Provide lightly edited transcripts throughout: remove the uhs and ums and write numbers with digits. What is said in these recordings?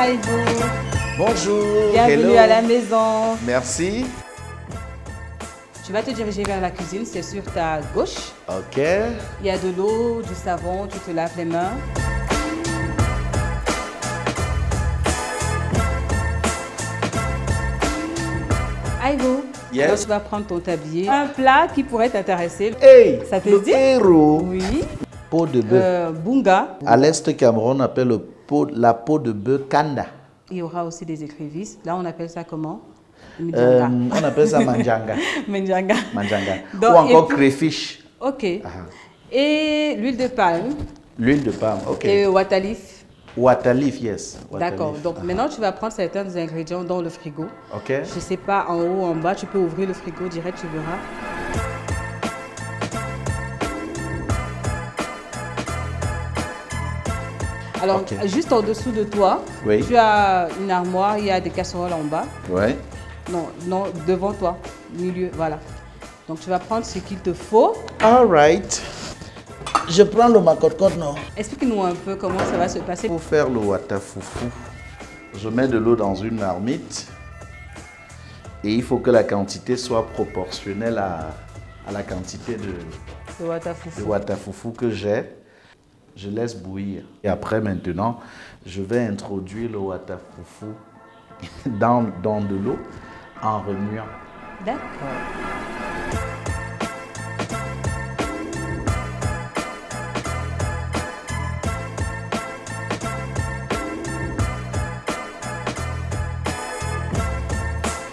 Haïbou. Bonjour. Bienvenue hello. à la maison. Merci. Tu vas te diriger vers la cuisine, c'est sur ta gauche. Ok. Il y a de l'eau, du savon, tu te laves les mains. Haïbou, Yes. alors tu vas prendre ton tablier. Un plat qui pourrait t'intéresser. Hey, Ça te le dit? héros. Oui. Peau de bœuf. Bunga. À l'Est Cameroun, on appelle la peau de bœuf kanda. Il y aura aussi des écrevisses. Là, on appelle ça comment? On appelle ça manjanga. Manjanga. Manjanga. Donc, Ou encore et puis- crayfish. Ok. Et l'huile de palme L'huile de palme, ok. et watalif. Waterleaf, yes. D'accord. Waterleaf. Donc maintenant, tu vas prendre certains des ingrédients dans le frigo. Ok. Je ne sais pas, en haut, en bas, tu peux ouvrir le frigo direct, tu verras. Alors, Ok. juste en dessous de toi, Oui. tu as une armoire, il y a des casseroles en bas. Ouais. Non, non, devant toi, milieu, voilà. Donc tu vas prendre ce qu'il te faut. All right. Je prends le macote-côte, non? Explique-nous un peu comment ça va se passer. Pour faire le watafoufou, je mets de l'eau dans une marmite et il faut que la quantité soit proportionnelle à la quantité de Le watafoufou. watafoufou que j'ai. Je laisse bouillir. Et après, maintenant, je vais introduire le watafoufou dans de l'eau en remuant. D'accord.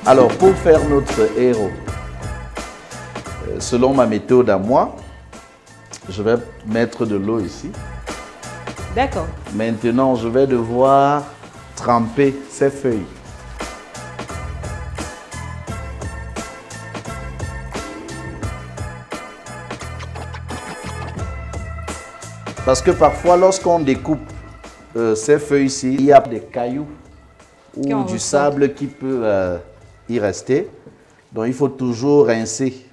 Alors, pour faire notre héros, selon ma méthode à moi, je vais mettre de l'eau ici. D'accord. Maintenant, je vais devoir tremper ces feuilles. Parce que parfois, lorsqu'on découpe ces feuilles-ci, il y a des cailloux Qui en ou du ressortent. sable qui peut y rester. Donc, il faut toujours rincer.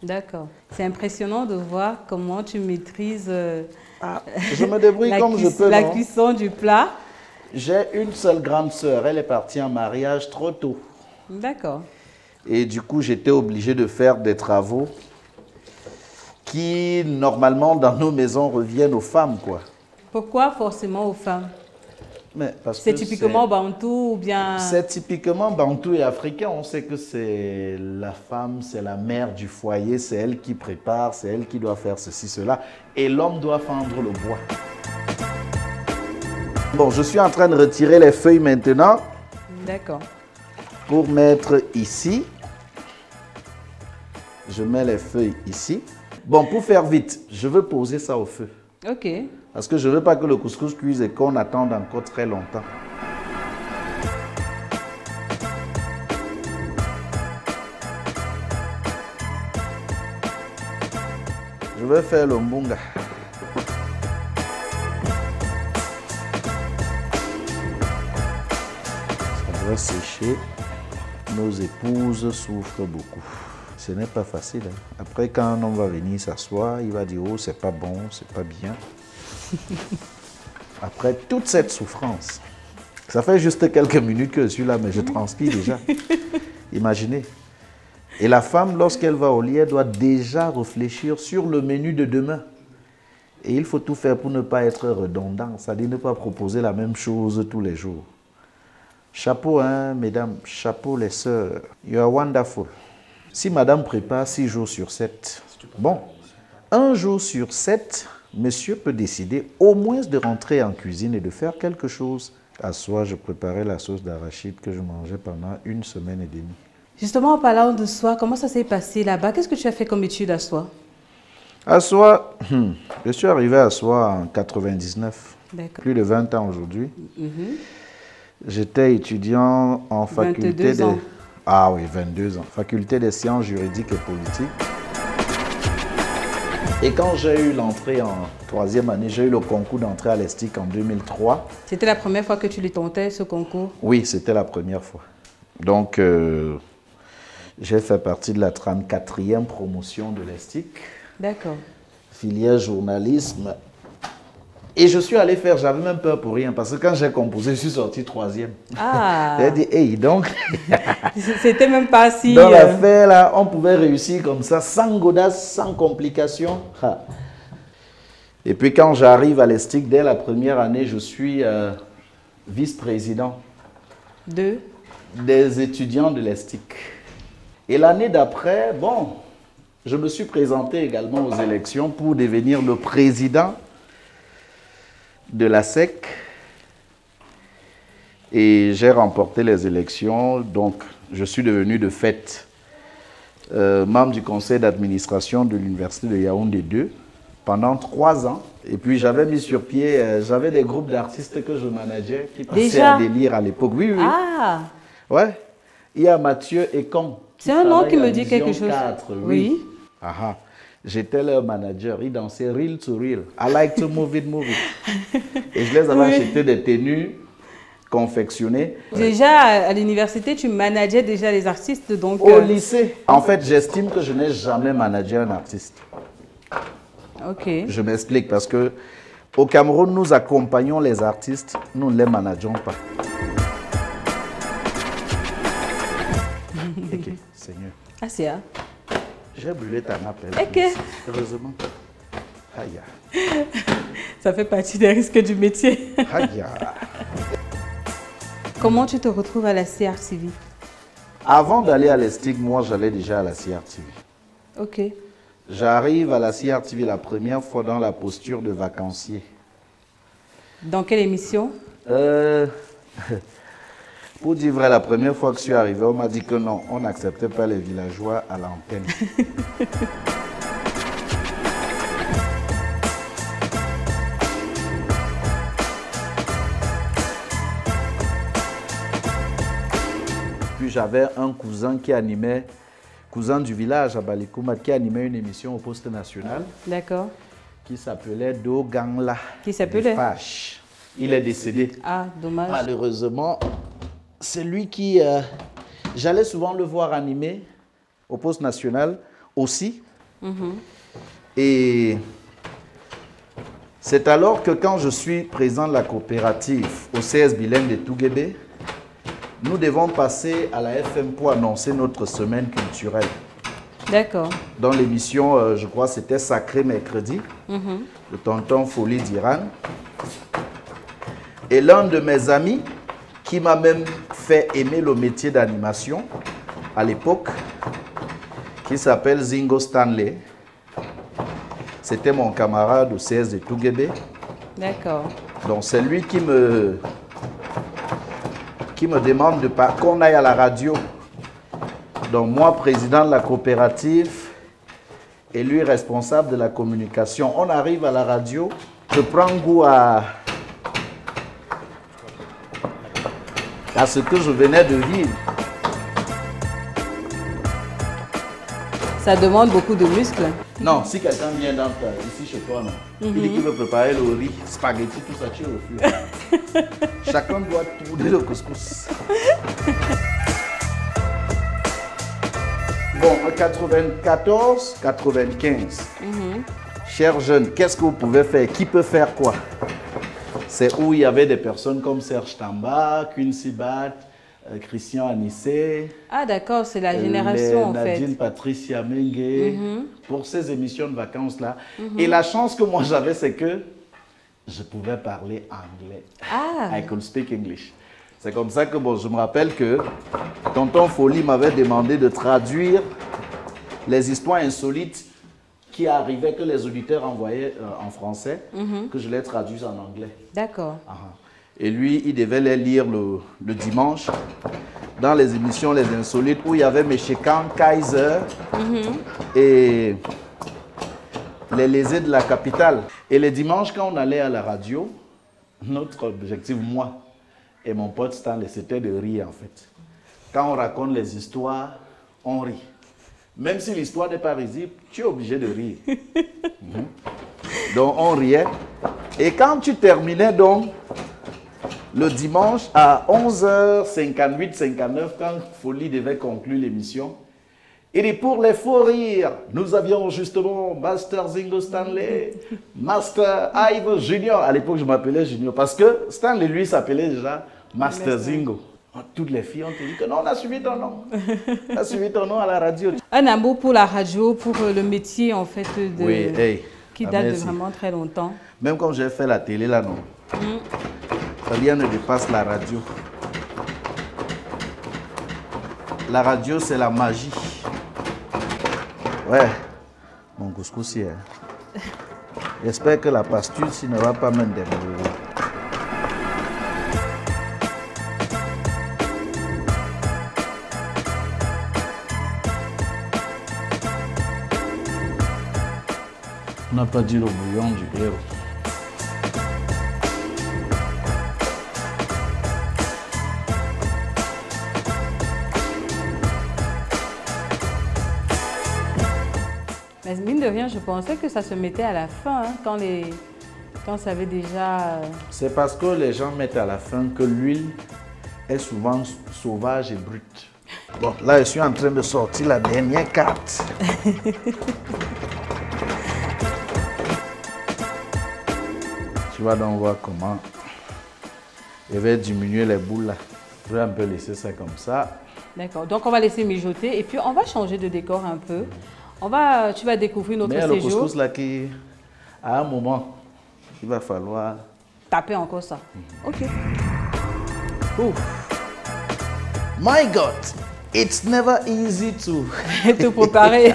D'accord. C'est impressionnant de voir comment tu maîtrises Je me débrouille comme je peux. la non? cuisson du plat. J'ai une seule grande sœur. Elle est partie en mariage trop tôt. D'accord. Et du coup, j'étais obligé de faire des travaux qui, normalement, dans nos maisons, reviennent aux femmes, quoi. Pourquoi forcément aux femmes? Mais parce C'est que typiquement bantou ou bien... c'est typiquement bantou et africain. On sait que c'est la femme, c'est la mère du foyer, c'est elle qui prépare, c'est elle qui doit faire ceci, cela. Et l'homme doit fendre le bois. Bon, je suis en train de retirer les feuilles maintenant D'accord. pour mettre ici. Je mets les feuilles ici. Bon, pour faire vite, je veux poser ça au feu. Ok. Parce que je ne veux pas que le couscous cuise et qu'on attende encore très longtemps. Je vais faire le mbunga. Ça doit sécher. Nos épouses souffrent beaucoup. Ce n'est pas facile. Hein. Après, quand un homme va venir s'asseoir, il va dire « Oh, c'est pas bon, c'est pas bien. » Après toute cette souffrance, ça fait juste quelques minutes que je suis là, mais je transpire déjà. Imaginez. Et la femme, lorsqu'elle va au lit, elle doit déjà réfléchir sur le menu de demain. Et il faut tout faire pour ne pas être redondant, c'est-à-dire ne pas proposer la même chose tous les jours. Chapeau, hein, mesdames, chapeau les sœurs. You are wonderful. Si madame prépare 6 jours sur 7, bon, 1 jour sur 7, monsieur peut décider au moins de rentrer en cuisine et de faire quelque chose. À soi, je préparais la sauce d'arachide que je mangeais pendant 1 semaine et demie. Justement, en parlant de soi, comment ça s'est passé là-bas? Qu'est-ce que tu as fait comme étude à soi? À soi, je suis arrivé à soi en 99, D'accord. plus de 20 ans aujourd'hui. J'étais étudiant en faculté 22 ans. Ah oui, 22 ans. Faculté des sciences juridiques et politiques. Et quand j'ai eu l'entrée en 3e année, j'ai eu le concours d'entrée à l'ESTIC en 2003. C'était la première fois que tu le tentais, ce concours? Oui, c'était la première fois. Donc, j'ai fait partie de la 34e promotion de l'ESTIC. D'accord. Filière journalisme Et je suis allé faire, j'avais même peur pour rien, parce que quand j'ai composé, je suis sorti troisième. Ah. J'ai dit, hey, donc... C'était même pas si... Dans l'affaire, là, on pouvait réussir comme ça, sans godasse, sans complications. Ah. Et puis quand j'arrive à l'ESTIC, dès la première année, je suis vice-président des étudiants de l'ESTIC. Et l'année d'après, bon, je me suis présenté également aux élections pour devenir le président de la SEC. Et j'ai remporté les élections, donc je suis devenu de fait membre du conseil d'administration de l'université de Yaoundé 2 pendant 3 ans. Et puis j'avais mis sur pied, j'avais des groupes d'artistes que je manageais qui passaient à délire à l'époque. Oui, oui. Ah. Ouais. Il y a Mathieu Ekong. C'est un nom qui me dit quelque chose. 4, oui. Aha. J'étais leur manager. Ils dansaient reel to reel. I like to move it, move it. Et je les avais acheté des tenues confectionnées. Déjà, à l'université, tu manageais déjà les artistes, donc... Au lycée. En fait, j'estime que je n'ai jamais managé un artiste. Ok. Je m'explique parce que au Cameroun, nous accompagnons les artistes, nous ne les manageons pas. Ok, Seigneur. Ah, c'est ça. J'ai brûlé ta nappe. Ok. Heureusement. Aïe. Ça fait partie des risques du métier. Aïe. Comment tu te retrouves à la CRTV? Avant d'aller à l'ESTIC, moi, j'allais déjà à la CRTV. Ok. J'arrive à la CRTV la première fois dans la posture de vacancier. Dans quelle émission? Pour dire vrai, la première fois que je suis arrivé, on m'a dit que non, on n'acceptait pas les villageois à l'antenne. Puis j'avais un cousin qui animait, cousin du village à Balikoumat, qui animait une émission au Poste National. D'accord. Qui s'appelait Dogangla. Qui s'appelait? Il est décédé. Ah, dommage. Malheureusement, c'est lui qui... j'allais souvent le voir animer au Poste National aussi. Et c'est alors que quand je suis président de la coopérative au CS Bilène de Touguébé, nous devons passer à la FM pour annoncer notre semaine culturelle. D'accord. Dans l'émission, je crois c'était Sacré Mercredi, de Tonton Folie d'Iran. Et l'un de mes amis, qui m'a même fait aimer le métier d'animation à l'époque, qui s'appelle Zingo Stanley. C'était mon camarade au CS de Touguébé. D'accord. Donc c'est lui qui me demande qu'on aille à la radio. Donc moi, président de la coopérative et lui, responsable de la communication. On arrive à la radio, je prends goût à ce que je venais de vivre. Ça demande beaucoup de muscles. Non, si quelqu'un vient ici chez toi, non, il dit qu'il veut préparer le riz, spaghetti, tout ça, tu refuses. Chacun doit tourner le couscous. Bon, en 94, 95, chers jeunes, qu'est-ce que vous pouvez faire? Qui peut faire quoi? C'est où il y avait des personnes comme Serge Tamba, Quincy Bat, Christian Anissé. Ah d'accord, c'est la génération en fait. Nadine Patricia Mengue, pour ces émissions de vacances-là. Et la chance que moi j'avais, c'est que je pouvais parler anglais. Ah. I could speak English. C'est comme ça que bon, je me rappelle que Tonton Folie m'avait demandé de traduire les histoires insolites qui arrivaient, que les auditeurs envoyaient en français, que je les traduise en anglais. D'accord. Et lui, il devait les lire le dimanche dans les émissions Les Insolites où il y avait Méchékan, Kaiser et les lésés de la capitale. Et les dimanches, quand on allait à la radio, notre objectif, moi et mon pote Stanley, c'était de rire en fait. Quand on raconte les histoires, on rit. Même si l'histoire n'est pas risible, tu es obligé de rire. Donc on riait. Et quand tu terminais donc le dimanche à 11h58, 59, quand Folie devait conclure l'émission, Il dit, pour les faux rires, nous avions justement Master Zingo Stanley, Master Ivo Junior. À l'époque, je m'appelais Junior parce que Stanley, lui, s'appelait déjà Master Zingo. Toutes les filles ont dit que non, on a suivi ton nom. On a suivi ton nom à la radio. Un amour pour la radio, pour le métier en fait, oui, hey, qui date de vraiment très longtemps. Même quand j'ai fait la télé là, non. Rien ne dépasse la radio. La radio, c'est la magie. Ouais, mon couscous hier. J'espère que la pasture ne va pas me démolir. On n'a pas dit le bouillon du héros. Mais mine de rien, je pensais que ça se mettait à la fin, hein, quand ça avait déjà... C'est parce que les gens mettent à la fin que l'huile est souvent sauvage et brute. Bon, là, je suis en train de sortir la dernière carte. Tu vas donc voir comment je vais diminuer les boules là. Je vais un peu laisser ça comme ça. D'accord, donc on va laisser mijoter et puis on va changer de décor un peu. Tu vas découvrir notre séjour. Mais le couscous là qui, à un moment, il va falloir... taper encore ça. Ok. Ouf. My God, it's never easy to... te préparer.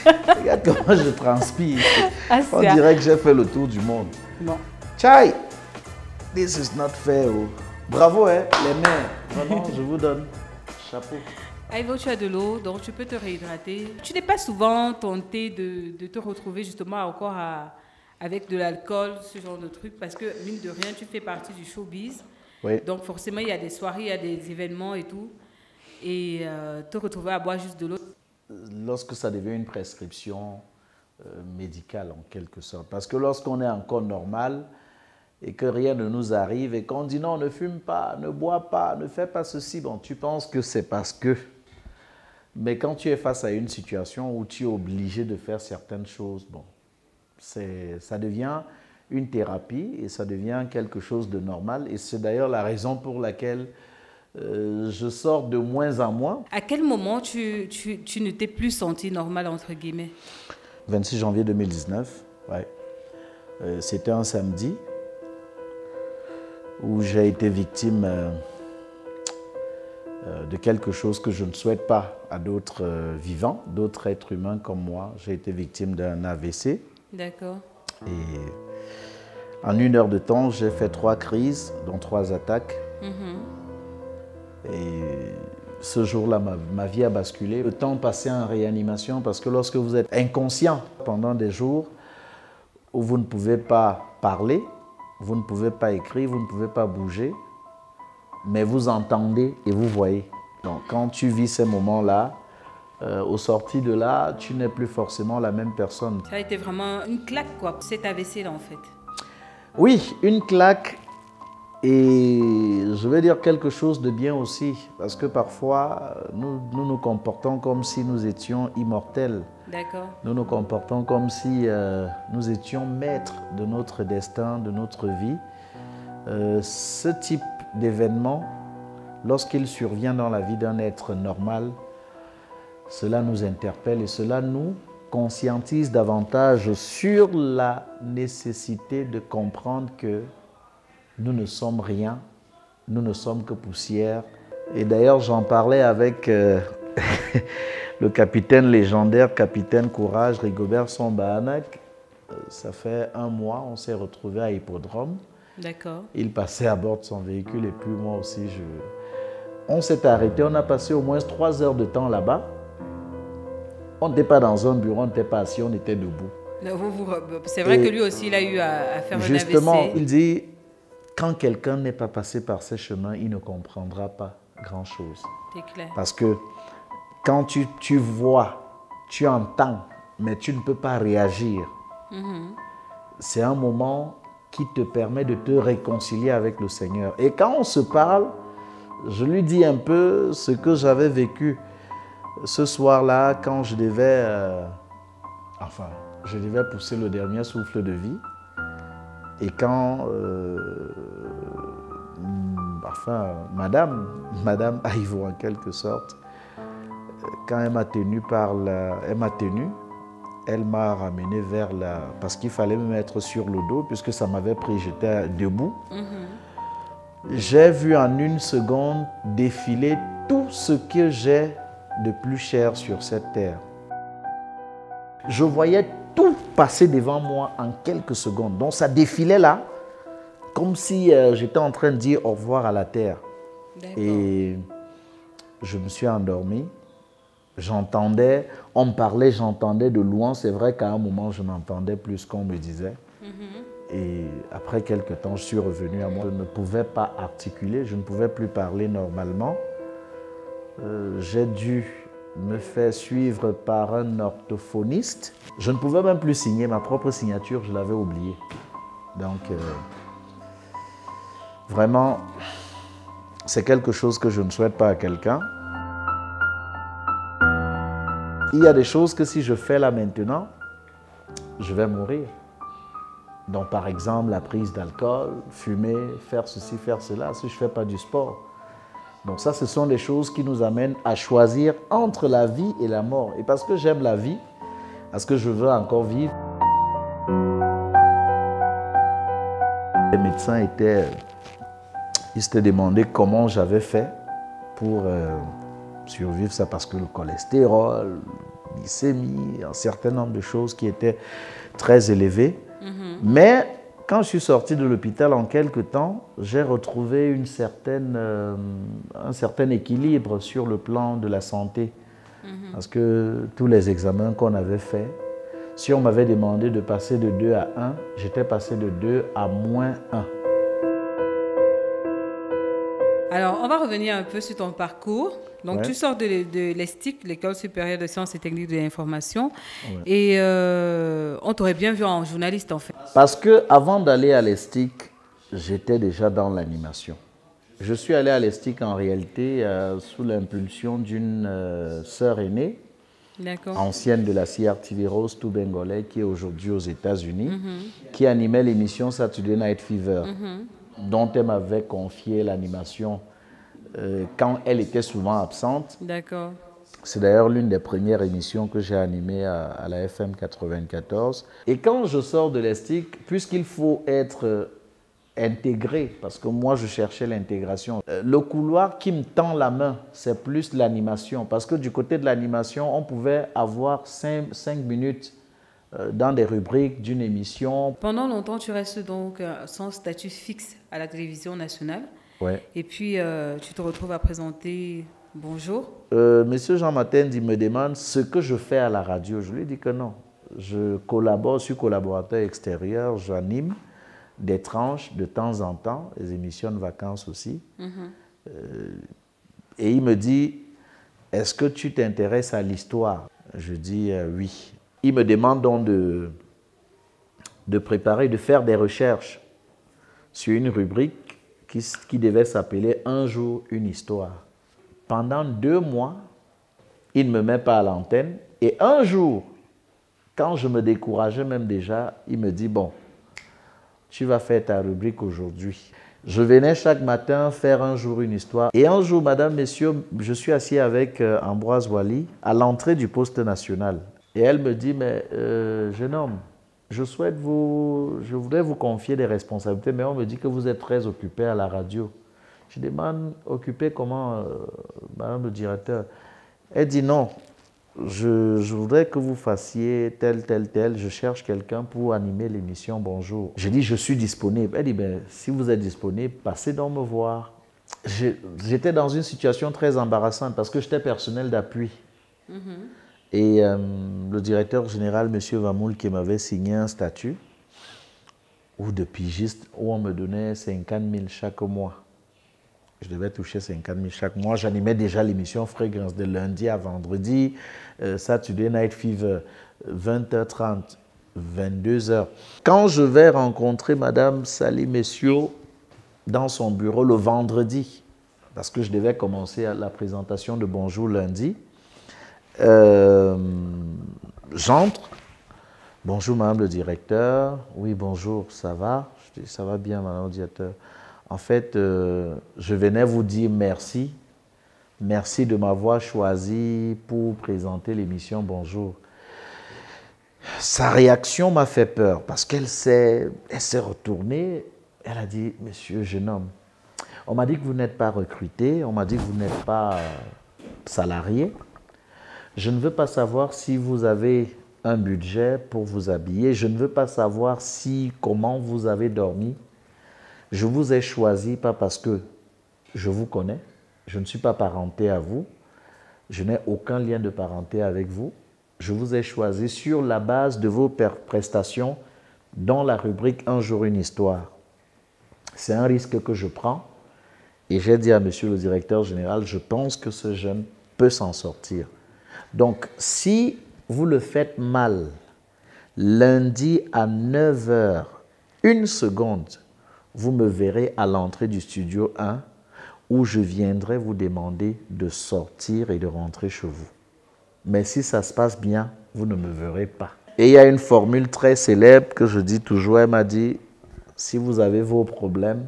Regarde comment je transpire. On dirait que j'ai fait le tour du monde. Bon. Chai, this is not fair. Oh. Bravo, hein, les mains. Vraiment, je vous donne chapeau. Ivo, tu as de l'eau, donc tu peux te réhydrater. Tu n'es pas souvent tenté de te retrouver justement encore avec de l'alcool, ce genre de truc, parce que mine de rien, tu fais partie du showbiz. Oui. Donc forcément, il y a des soirées, il y a des événements et tout. Et te retrouver à boire juste de l'eau. Lorsque ça devient une prescription médicale en quelque sorte. Parce que lorsqu'on est encore normal et que rien ne nous arrive et qu'on dit non, ne fume pas, ne bois pas, ne fais pas ceci, bon, tu penses que c'est parce que... Mais quand tu es face à une situation où tu es obligé de faire certaines choses, bon, ça devient une thérapie et ça devient quelque chose de normal. Et c'est d'ailleurs la raison pour laquelle je sors de moins en moins. À quel moment tu ne t'es plus senti normal, entre guillemets? 26 janvier 2019, ouais. C'était un samedi où j'ai été victime de quelque chose que je ne souhaite pas à d'autres vivants, d'autres êtres humains comme moi. J'ai été victime d'un AVC. D'accord. Et en 1 heure de temps, j'ai fait 3 crises, dont 3 attaques. Et ce jour-là, ma vie a basculé. Le temps passé en réanimation, parce que lorsque vous êtes inconscient pendant des jours où vous ne pouvez pas parler, vous ne pouvez pas écrire, vous ne pouvez pas bouger, mais vous entendez et vous voyez. Donc, quand tu vis ces moments-là, au sorti de là, tu n'es plus forcément la même personne. Ça a été vraiment une claque, quoi, cet AVC-là, en fait. Oui, une claque. Et je vais dire quelque chose de bien aussi, parce que parfois, nous nous comportons comme si nous étions immortels. D'accord. Nous nous comportons comme si nous étions maîtres de notre destin, de notre vie. Ce type d'événement, lorsqu'il survient dans la vie d'un être normal, cela nous interpelle et cela nous conscientise davantage sur la nécessité de comprendre que nous ne sommes rien, nous ne sommes que poussière. Et d'ailleurs, j'en parlais avec le capitaine légendaire, capitaine Courage, Rigobert Sombahanak. Ça fait 1 mois, on s'est retrouvés à Hippodrome. D'accord. Il passait à bord de son véhicule et puis moi aussi, on s'est arrêté, on a passé au moins 3 heures de temps là-bas. On n'était pas dans un bureau, on n'était pas assis, on était debout. C'est vrai que lui aussi, il a eu à faire un AVC. Justement, il dit, quand quelqu'un n'est pas passé par ces chemins, il ne comprendra pas grand-chose. C'est clair. Parce que quand tu vois, tu entends, mais tu ne peux pas réagir, c'est un moment qui te permet de te réconcilier avec le Seigneur. Et quand on se parle, je lui dis un peu ce que j'avais vécu Ce soir-là, quand je devais, je devais pousser le dernier souffle de vie, et quand, Madame Aïvo en quelque sorte, quand elle m'a tenu elle m'a ramené vers parce qu'il fallait me mettre sur le dos, puisque ça m'avait pris, j'étais debout. J'ai vu en une seconde défiler tout ce que j'ai de plus cher sur cette terre. Je voyais tout passer devant moi en quelques secondes. Donc ça défilait là, comme si j'étais en train de dire au revoir à la terre. Et je me suis endormi. J'entendais, on me parlait, j'entendais de loin. C'est vrai qu'à un moment, je n'entendais plus ce qu'on me disait. Et après quelques temps, je suis revenu à moi. Je ne pouvais pas articuler, je ne pouvais plus parler normalement. J'ai dû me faire suivre par un orthophoniste. Je ne pouvais même plus signer ma propre signature, je l'avais oubliée. Donc, vraiment, c'est quelque chose que je ne souhaite pas à quelqu'un. Il y a des choses que si je fais là maintenant, je vais mourir. Donc, par exemple, la prise d'alcool, fumer, faire ceci, faire cela, si je ne fais pas du sport. Donc ça, ce sont des choses qui nous amènent à choisir entre la vie et la mort. Et parce que j'aime la vie, parce que je veux encore vivre. Les médecins ils s'étaient demandé comment j'avais fait pour survivre. Ça parce que le cholestérol, la glycémie, un certain nombre de choses qui étaient très élevées. Mais quand je suis sorti de l'hôpital en quelques temps, j'ai retrouvé un certain équilibre sur le plan de la santé. Parce que tous les examens qu'on avait faits, si on m'avait demandé de passer de 2 à 1, j'étais passé de 2 à moins 1. Alors, on va revenir un peu sur ton parcours. Donc, Ouais. tu sors de l'ESTIC, l'École supérieure de sciences et techniques de l'information. Ouais. Et on t'aurait bien vu en journaliste, en fait. Parce qu'avant d'aller à l'ESTIC, j'étais déjà dans l'animation. Je suis allé à l'ESTIC en réalité sous l'impulsion d'une sœur aînée, ancienne de la CRTV Rose tout Bengolais, qui est aujourd'hui aux États-Unis, qui animait l'émission Saturday Night Fever, dont elle m'avait confié l'animation quand elle était souvent absente. D'accord. C'est d'ailleurs l'une des premières émissions que j'ai animées à la FM 94. Et quand je sors de l'ESTIC, puisqu'il faut être intégré, parce que moi je cherchais l'intégration, le couloir qui me tend la main, c'est plus l'animation. Parce que du côté de l'animation, on pouvait avoir 5 minutes dans des rubriques d'une émission. Pendant longtemps, tu restes donc sans statut fixe à la télévision nationale. Ouais. Et puis, tu te retrouves à présenter Bonjour. Monsieur Jean Matend, il me demande ce que je fais à la radio. Je lui dis que non. Je collabore, je suis collaborateur extérieur, j'anime des tranches de temps en temps, les émissions de vacances aussi. Et il me dit, est-ce que tu t'intéresses à l'histoire? Je dis oui. Il me demande donc de préparer, de faire des recherches sur une rubrique qui devait s'appeler « Un jour, une histoire ». Pendant 2 mois, il ne me met pas à l'antenne. Et un jour, quand je me décourageais même déjà, il me dit, bon, tu vas faire ta rubrique aujourd'hui. Je venais chaque matin faire un jour une histoire. Et un jour, madame, messieurs, je suis assis avec Ambroise Wally à l'entrée du poste national. Et elle me dit, mais jeune homme, je voudrais vous confier des responsabilités, mais on me dit que vous êtes très occupé à la radio. Je demande, occupé comment, madame le directeur? Elle dit non, je voudrais que vous fassiez tel, je cherche quelqu'un pour animer l'émission Bonjour. Je dis, je suis disponible. Elle dit, ben, si vous êtes disponible, passez donc me voir. J'étais dans une situation très embarrassante parce que j'étais personnel d'appui. Et le directeur général, M. Vamoul, qui m'avait signé un statut, ou de pigiste, où on me donnait 50 000 chaque mois. Je devais toucher 50 000 chaque mois. J'animais déjà l'émission Fréquence de lundi à vendredi, Saturday Night Fever, 20h30, 22h. Quand je vais rencontrer Madame Sali Messiot dans son bureau le vendredi, parce que je devais commencer la présentation de Bonjour lundi, J'entre. Bonjour, madame le directeur. Oui, bonjour, ça va? Je dis, ça va bien, madame le directeur. En fait, je venais vous dire merci. Merci de m'avoir choisi pour présenter l'émission Bonjour. Sa réaction m'a fait peur parce qu'elle s'est retournée. Elle a dit, monsieur, jeune homme, on m'a dit que vous n'êtes pas recruté, on m'a dit que vous n'êtes pas salarié. Je ne veux pas savoir si vous avez un budget pour vous habiller. Je ne veux pas savoir comment vous avez dormi. Je vous ai choisi pas parce que je vous connais. Je ne suis pas parenté à vous. Je n'ai aucun lien de parenté avec vous. Je vous ai choisi sur la base de vos prestations dans la rubrique Un jour, une histoire. C'est un risque que je prends. Et j'ai dit à monsieur le directeur général, je pense que ce jeune peut s'en sortir. Donc, si vous le faites mal, lundi à 9 h, 1 seconde, vous me verrez à l'entrée du studio 1 où je viendrai vous demander de sortir et de rentrer chez vous. Mais si ça se passe bien, vous ne me verrez pas. Et il y a une formule très célèbre que je dis toujours, elle m'a dit, si vous avez vos problèmes,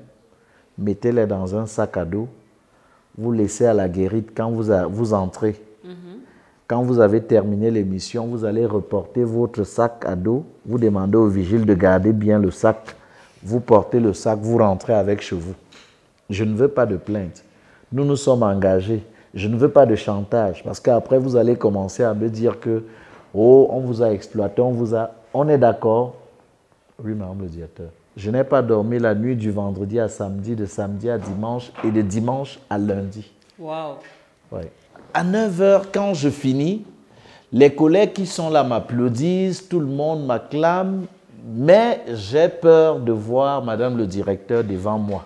mettez-les dans un sac à dos, vous laissez à la guérite quand vous entrez. Quand vous avez terminé l'émission, vous allez reporter votre sac à dos, vous demandez au vigile de garder bien le sac, vous portez le sac, vous rentrez avec chez vous. Je ne veux pas de plainte. Nous sommes engagés. Je ne veux pas de chantage parce qu'après, vous allez commencer à me dire que oh, on vous a exploité, on est d'accord. Oui, madame le directeur. Je n'ai pas dormi la nuit du vendredi à samedi, de samedi à dimanche et de dimanche à lundi. Waouh. Ouais. À 9 h, quand je finis, les collègues qui sont là m'applaudissent, tout le monde m'acclame, mais j'ai peur de voir madame le directeur devant moi.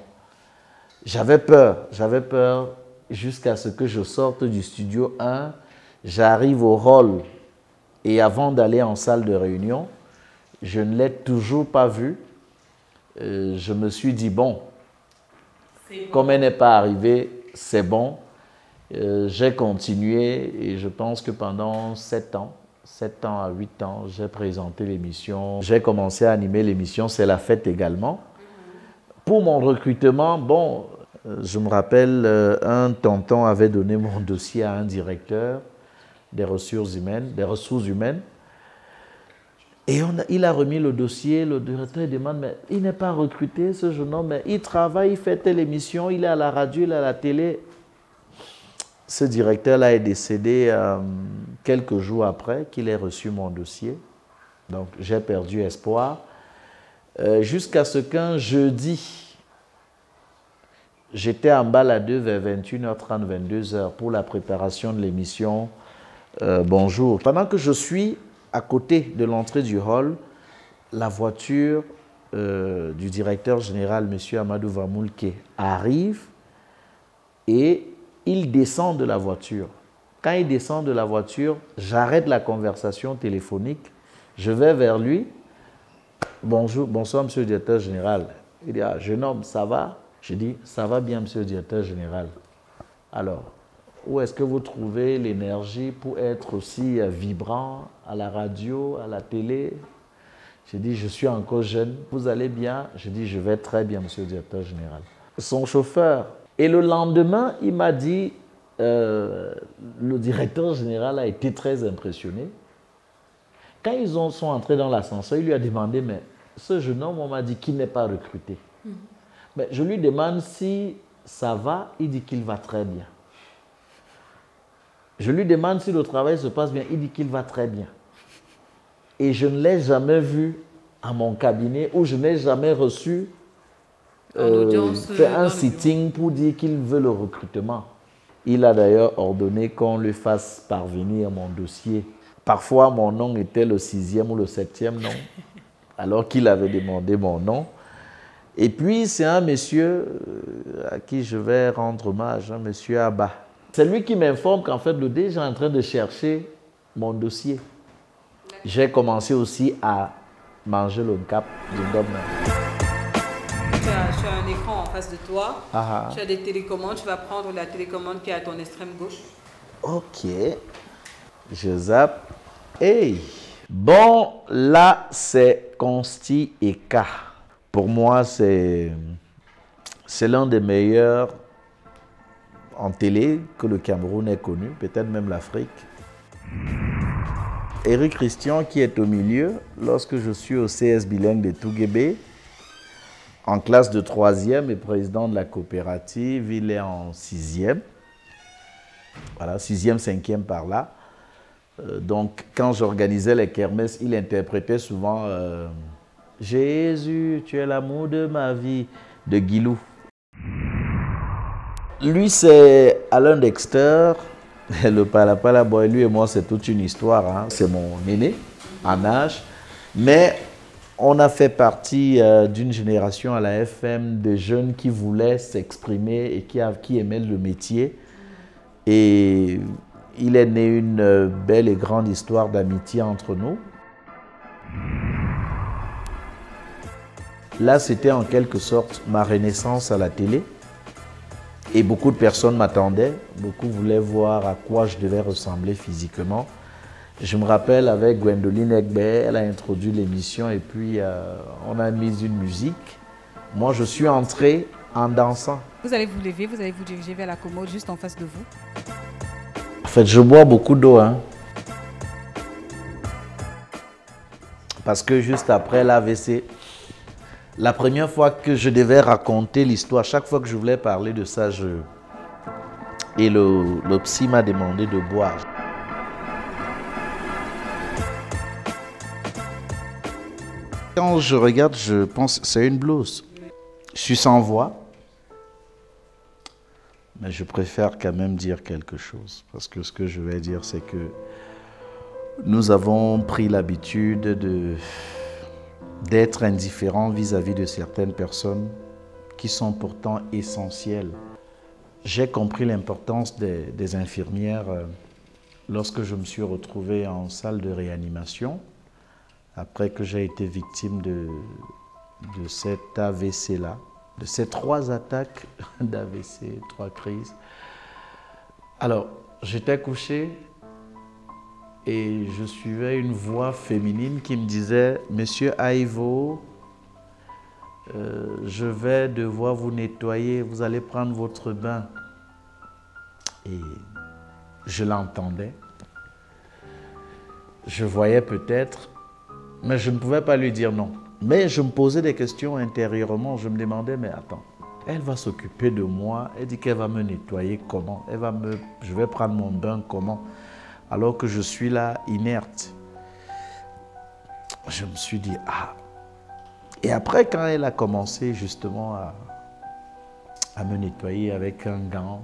J'avais peur jusqu'à ce que je sorte du studio 1, j'arrive au hall et avant d'aller en salle de réunion, je ne l'ai toujours pas vue. Je me suis dit, bon, comme elle n'est pas arrivée, c'est bon. J'ai continué et je pense que pendant 7 ans à 8 ans, j'ai présenté l'émission. J'ai commencé à animer l'émission, c'est la fête également. Pour mon recrutement, bon, je me rappelle, un tonton avait donné mon dossier à un directeur des ressources humaines. Et il a remis le dossier, le directeur demande, mais il n'est pas recruté ce jeune homme, mais il travaille, il fait telle émission, il est à la radio, il est à la télé. Ce directeur-là est décédé quelques jours après qu'il ait reçu mon dossier. Donc j'ai perdu espoir. Jusqu'à ce qu'un jeudi, j'étais en baladeux vers 21 h 30, 22 h pour la préparation de l'émission Bonjour. Pendant que je suis à côté de l'entrée du hall, la voiture du directeur général, M. Amadou Vamoulke, arrive et il descend de la voiture. Quand il descend de la voiture, j'arrête la conversation téléphonique, je vais vers lui. Bonjour, bonsoir, monsieur le directeur général. Il dit, ah, jeune homme, ça va? Je dis, ça va bien, monsieur le directeur général. Alors, où est-ce que vous trouvez l'énergie pour être aussi vibrant à la radio, à la télé? Je dis, je suis encore jeune. Vous allez bien? Je dis, je vais très bien, monsieur le directeur général. Son chauffeur. Et le lendemain, il m'a dit, le directeur général a été très impressionné. Quand ils sont entrés dans l'ascenseur, il lui a demandé, mais ce jeune homme, on m'a dit qu'il n'est pas recruté. Mais je lui demande si ça va, il dit qu'il va très bien. Je lui demande si le travail se passe bien, il dit qu'il va très bien. Et je ne l'ai jamais vu à mon cabinet ou je n'ai jamais reçu fait un sitting pour dire qu'il veut le recrutement. Il a d'ailleurs ordonné qu'on lui fasse parvenir mon dossier. Parfois, mon nom était le 6e ou le 7e nom, alors qu'il avait demandé mon nom. Et puis, c'est un monsieur à qui je vais rendre hommage, un monsieur Abba. C'est lui qui m'informe qu'en fait, le DG est en train de chercher mon dossier. J'ai commencé aussi à manger le cap du domaine. Tu as un écran en face de toi, Tu as des télécommandes, tu vas prendre la télécommande qui est à ton extrême gauche. Ok. Je zappe. Hey! Bon, là, c'est Consti Eka. Pour moi, c'est l'un des meilleurs en télé que le Cameroun ait connu, peut-être même l'Afrique. Éric Christian qui est au milieu, lorsque je suis au CS bilingue de Touguébé, en classe de 3e et président de la coopérative, il est en 6e. Voilà, 6e, 5e par là. Donc, quand j'organisais les kermesses, il interprétait souvent Jésus, tu es l'amour de ma vie, de Guilou. Lui, c'est Alain Dexter, le Palapala Boy. Lui et moi, c'est toute une histoire. Hein. C'est mon aîné en âge. Mais on a fait partie d'une génération à la FM de jeunes qui voulaient s'exprimer et qui aimaient le métier. Et il est né une belle et grande histoire d'amitié entre nous. Là, c'était en quelque sorte ma renaissance à la télé. Et beaucoup de personnes m'attendaient. Beaucoup voulaient voir à quoi je devais ressembler physiquement. Je me rappelle avec Gwendoline Egbe, elle a introduit l'émission et puis on a mis une musique. Moi, je suis entré en dansant. Vous allez vous lever, vous allez vous diriger vers la commode juste en face de vous. En fait, je bois beaucoup d'eau. Hein. Parce que juste après l'AVC, la première fois que je devais raconter l'histoire, chaque fois que je voulais parler de ça, et le psy m'a demandé de boire. Quand je regarde, je pense que c'est une blouse. Je suis sans voix. Mais je préfère quand même dire quelque chose. Parce que ce que je vais dire, c'est que nous avons pris l'habitude d'être indifférents vis-à-vis de certaines personnes qui sont pourtant essentielles. J'ai compris l'importance des infirmières lorsque je me suis retrouvé en salle de réanimation, après que j'ai été victime de cet AVC-là, de ces 3 attaques d'AVC, 3 crises. Alors, j'étais couché et je suivais une voix féminine qui me disait « Monsieur Aivo, je vais devoir vous nettoyer, vous allez prendre votre bain. » Et je l'entendais. Je voyais peut-être, mais je ne pouvais pas lui dire non. Mais je me posais des questions intérieurement. Je me demandais, mais attends, elle va s'occuper de moi. Elle dit qu'elle va me nettoyer comment? Je vais prendre mon bain comment? Alors que je suis là, inerte. Je me suis dit, ah. Et après, quand elle a commencé justement à me nettoyer avec un gant,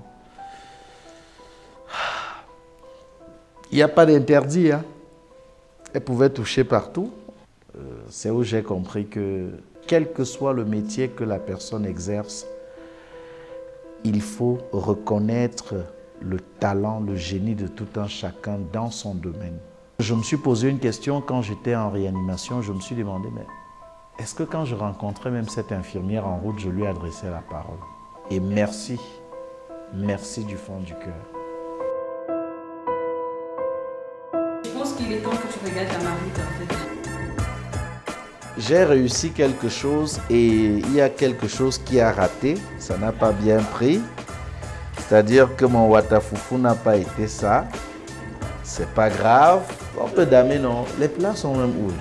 il n'y a pas d'interdit, hein. Elle pouvait toucher partout. C'est où j'ai compris que, quel que soit le métier que la personne exerce, il faut reconnaître le talent, le génie de tout un chacun dans son domaine. Je me suis posé une question quand j'étais en réanimation. Je me suis demandé, mais est-ce que quand je rencontrais même cette infirmière en route, je lui adressais la parole? Et merci, merci du fond du cœur. Je pense qu'il est temps que tu regardes ta marmite en fait. J'ai réussi quelque chose et il y a quelque chose qui a raté, ça n'a pas bien pris. C'est-à-dire que mon watafoufou n'a pas été ça. C'est pas grave. On peut damer, non. Les plats sont même où?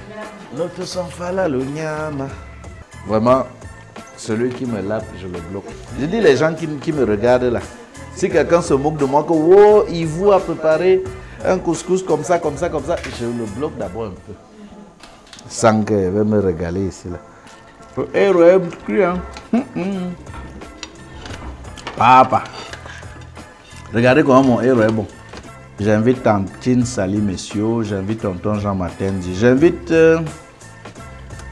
L'autre sont là, le nyama. Vraiment, celui qui me lappe, je le bloque. Je dis les gens qui me regardent là. Si quelqu'un se moque de moi, que oh, il vous a préparé un couscous comme ça, comme ça, comme ça, je le bloque d'abord un peu. Sans qu'elle va me régaler ici là. Papa. Regardez comment mon héros est bon. J'invite Tantine Sali Messieurs, j'invite tonton Jean Matenzi, j'invite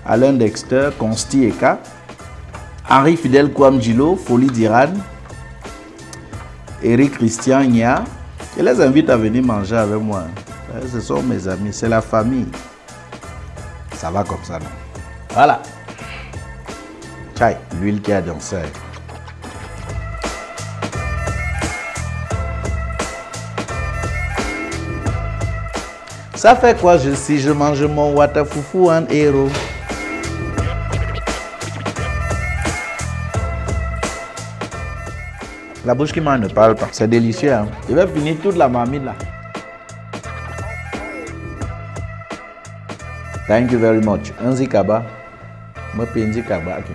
Alain Dexter, Consti Eka, Henri Fidel Kouamdjilo, Folie d'Iran, Éric Christian Nia. Je les invite à venir manger avec moi. Ce sont mes amis, c'est la famille. Ça va comme ça, non? Voilà. Tchaï, l'huile qui a dansé. Ça fait quoi si je mange mon watafoufou en héros? La bouche qui mange ne parle pas. C'est délicieux. Hein? Je vais finir toute la marmite là. Thank you very much. Un zikaba. Moi, puis un zikaba. Okay.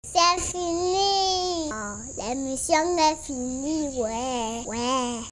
C'est fini. Oh, l'émission est finie, ouais.